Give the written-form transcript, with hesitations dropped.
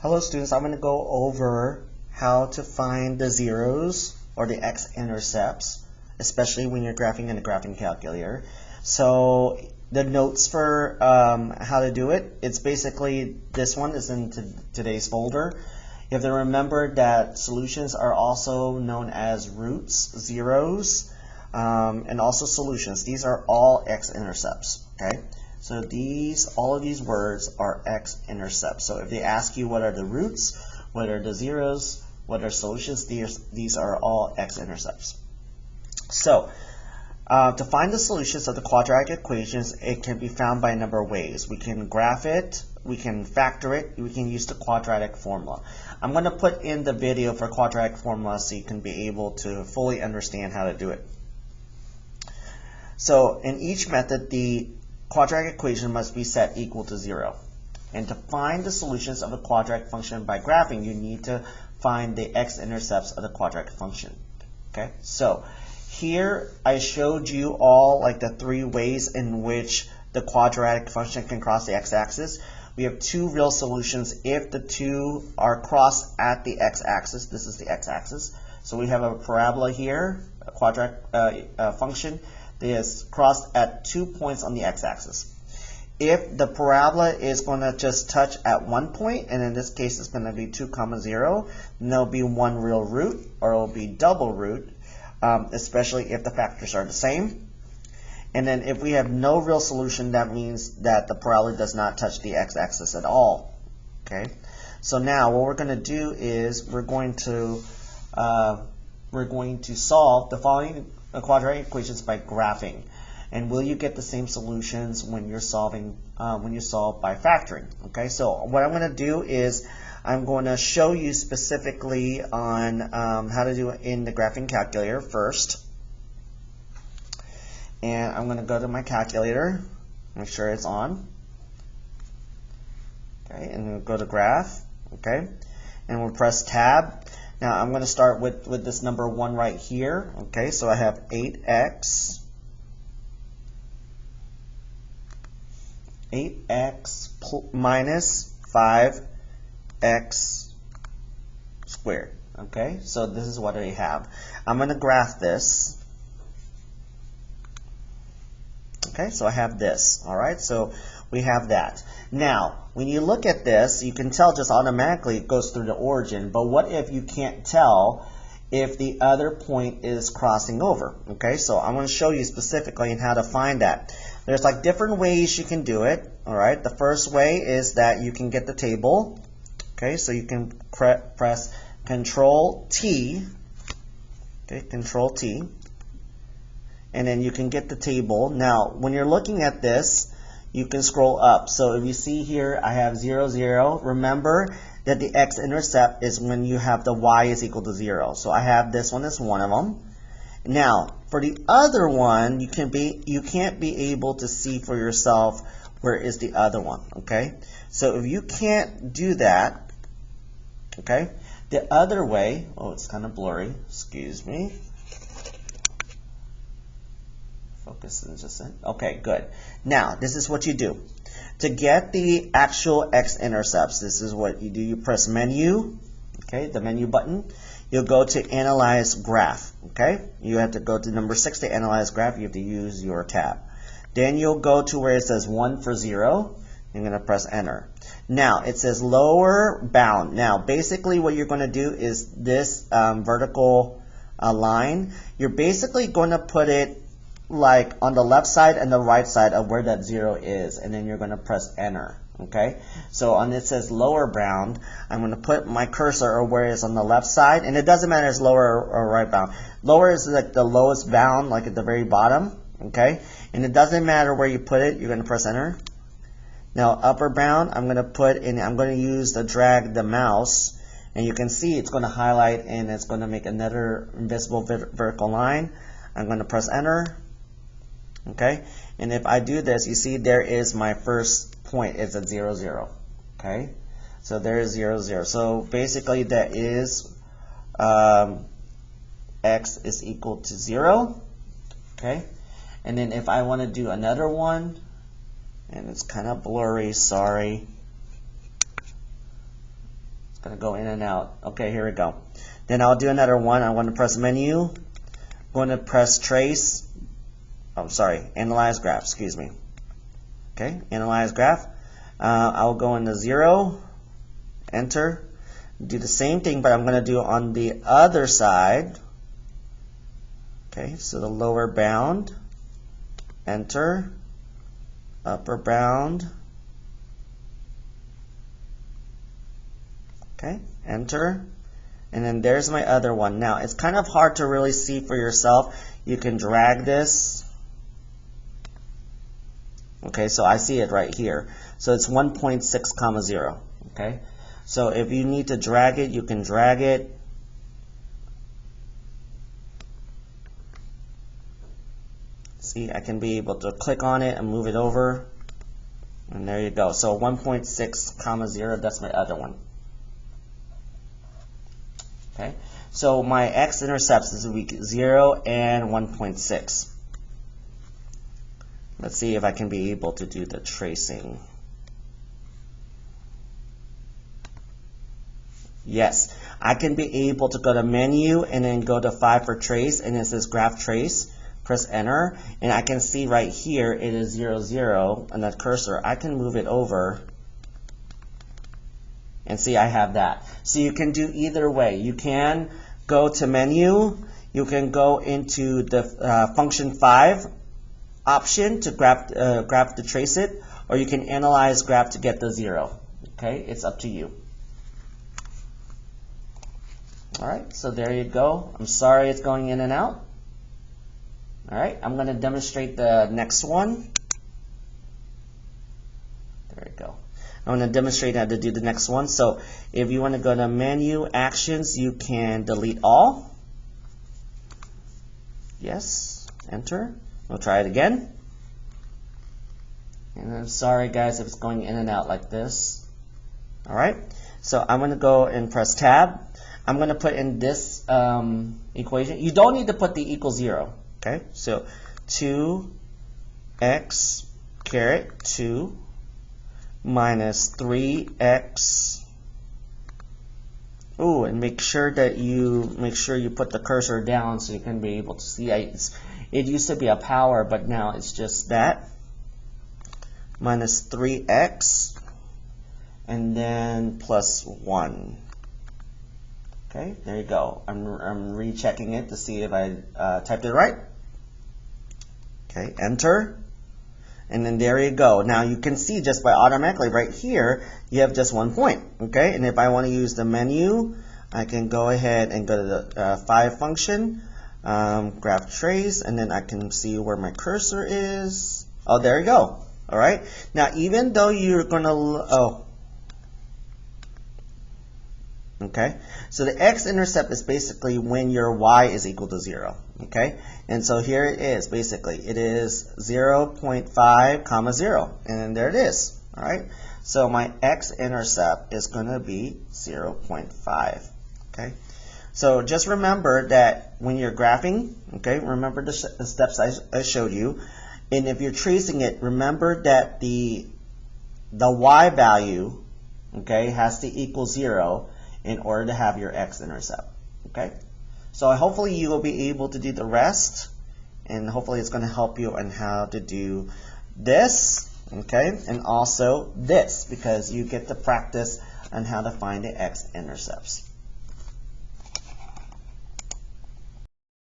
Hello students, I'm going to go over how to find the zeros or the x-intercepts, especially when you're graphing in a graphing calculator. So the notes for how to do it, it's basically this one is in today's folder. You have to remember that solutions are also known as roots, zeros, and also solutions. These are all x-intercepts, okay? So all of these words are x-intercepts. So if they ask you what are the roots, what are the zeros, what are solutions, these are all x-intercepts. So to find the solutions of the quadratic equations, it can be found by a number of ways. We can graph it, we can factor it, we can use the quadratic formula. I'm going to put in the video for quadratic formula so you can be able to fully understand how to do it. So in each method, the quadratic equation must be set equal to 0. And to find the solutions of a quadratic function by graphing, you need to find the x-intercepts of the quadratic function. Okay, so here I showed you all like the 3 ways in which the quadratic function can cross the x-axis. We have 2 real solutions if the 2 are crossed at the x-axis. This is the x-axis. So we have a parabola here, a quadratic function that is crossed at 2 points on the x-axis. If the parabola is going to just touch at 1 point, and in this case it's going to be 2, 0, then there'll be 1 real root, or it'll be double root, especially if the factors are the same. And then if we have no real solution, that means that the parabola does not touch the x-axis at all. Okay. So now what we're going to do is we're going to solve the following quadratic equations by graphing. And will you get the same solutions when you're solving when you solve by factoring? Okay. So what I'm going to do is I'm going to show you specifically on how to do it in the graphing calculator first. And I'm going to go to my calculator, make sure it's on. Okay, and we'll go to graph. Okay, and we'll press tab. Now I'm going to start with this number 1 right here. Okay, so I have 8x minus 5x squared. Okay, so this is what I have. I'm going to graph this. Okay, so I have this. All right, so we have that. Now, when you look at this, you can tell just automatically it goes through the origin. But what if you can't tell if the other point is crossing over? Okay, so I'm going to show you specifically on how to find that. There's like different ways you can do it. All right, the first way is that you can get the table. Okay, so you can press Control T. Okay, Control T. And then you can get the table. Now, when you're looking at this, you can scroll up. So if you see here, I have 0, 0. Remember that the x-intercept is when you have the y is equal to 0. So I have this one as one of them. Now, for the other one, you can't be able to see for yourself where is the other one. Okay. So if you can't do that, okay, the other way. Oh, it's kind of blurry. Excuse me. Focus in just a second. Okay, good. Now, this is what you do. To get the actual x-intercepts, this is what you do. You press menu, okay, the menu button. You'll go to Analyze Graph, okay? You have to go to number 6 to Analyze Graph. You have to use your tab. Then you'll go to where it says 1 for 0. You're going to press Enter. Now, it says lower bound. Now, basically what you're going to do is this vertical line, you're basically going to put it like on the left side and the right side of where that 0 is, and then you're going to press Enter. Okay, so on it says lower bound, I'm going to put my cursor or where it's on the left side, and it doesn't matter if it's lower or right bound. Lower is like the lowest bound, like at the very bottom. Okay, and it doesn't matter where you put it, you're going to press Enter. Now upper bound, I'm going to put in, I'm going to use the drag the mouse, and you can see it's going to highlight and it's going to make another invisible vertical line. I'm going to press Enter. Okay, and if I do this, you see there is my first point. It's at 0, 0. Okay, so there is 0, 0. So basically that is x is equal to 0. Okay, and then if I want to do another one, and it's kind of blurry, sorry. gonna go in and out. Okay, here we go. Then I'll do another one. I want to press menu. I'm going to press trace. Oh, sorry, analyze graph. Excuse me. Okay, analyze graph. I'll go into 0. Enter. Do the same thing, but I'm going to do it on the other side. Okay, so the lower bound. Enter. Upper bound. Okay, enter. And then there's my other one. Now, it's kind of hard to really see for yourself. You can drag this. Okay, so I see it right here. So it's 1.6 comma 0. Okay, so if you need to drag it, you can drag it. See, I can be able to click on it and move it over. And there you go. So 1.6 comma 0, that's my other one. Okay, so my x-intercepts is week 0 and 1.6. Let's see if I can be able to do the tracing. Yes, I can be able to go to menu and then go to 5 for trace, and it says graph trace. Press enter, and I can see right here it is 0, 0, and that cursor, I can move it over. And see, I have that. So you can do either way. You can go to menu. You can go into the function 5 option to graph to trace it, or you can analyze graph to get the 0. Okay, it's up to you. All right, so there you go. I'm sorry it's going in and out. All right, I'm going to demonstrate the next one. There we go. I'm going to demonstrate how to do the next one. So if you want to go to menu actions, you can delete all. Yes, enter. We'll try it again. And I'm sorry guys if it's going in and out like this. All right, so I'm going to go and press tab. I'm going to put in this equation. You don't need to put the equal 0. Okay, so 2x caret 2 minus 3x. Ooh, and make sure you put the cursor down so you can be able to see. It used to be a power, but now it's just that. Minus 3x, and then plus 1. Okay, there you go. I'm rechecking it to see if I typed it right. Okay, enter. And then there you go. Now you can see just by automatically right here, you have just 1 point. Okay, and if I want to use the menu, I can go ahead and go to the 5 function, graph trace, and then I can see where my cursor is. Oh, there you go. All right. Now even though you're going to, okay, so the x-intercept is basically when your y is equal to 0. Okay, and so here it is. Basically, it is 0.5 comma 0, and then there it is. All right, so my x-intercept is going to be 0.5. Okay, so just remember that when you're graphing, okay, remember the steps I showed you, and if you're tracing it, remember that the y value, okay, has to equal 0 in order to have your x-intercept. Okay, so hopefully you will be able to do the rest, and hopefully it's going to help you on how to do this, okay, and also this, because you get to practice on how to find the x-intercepts.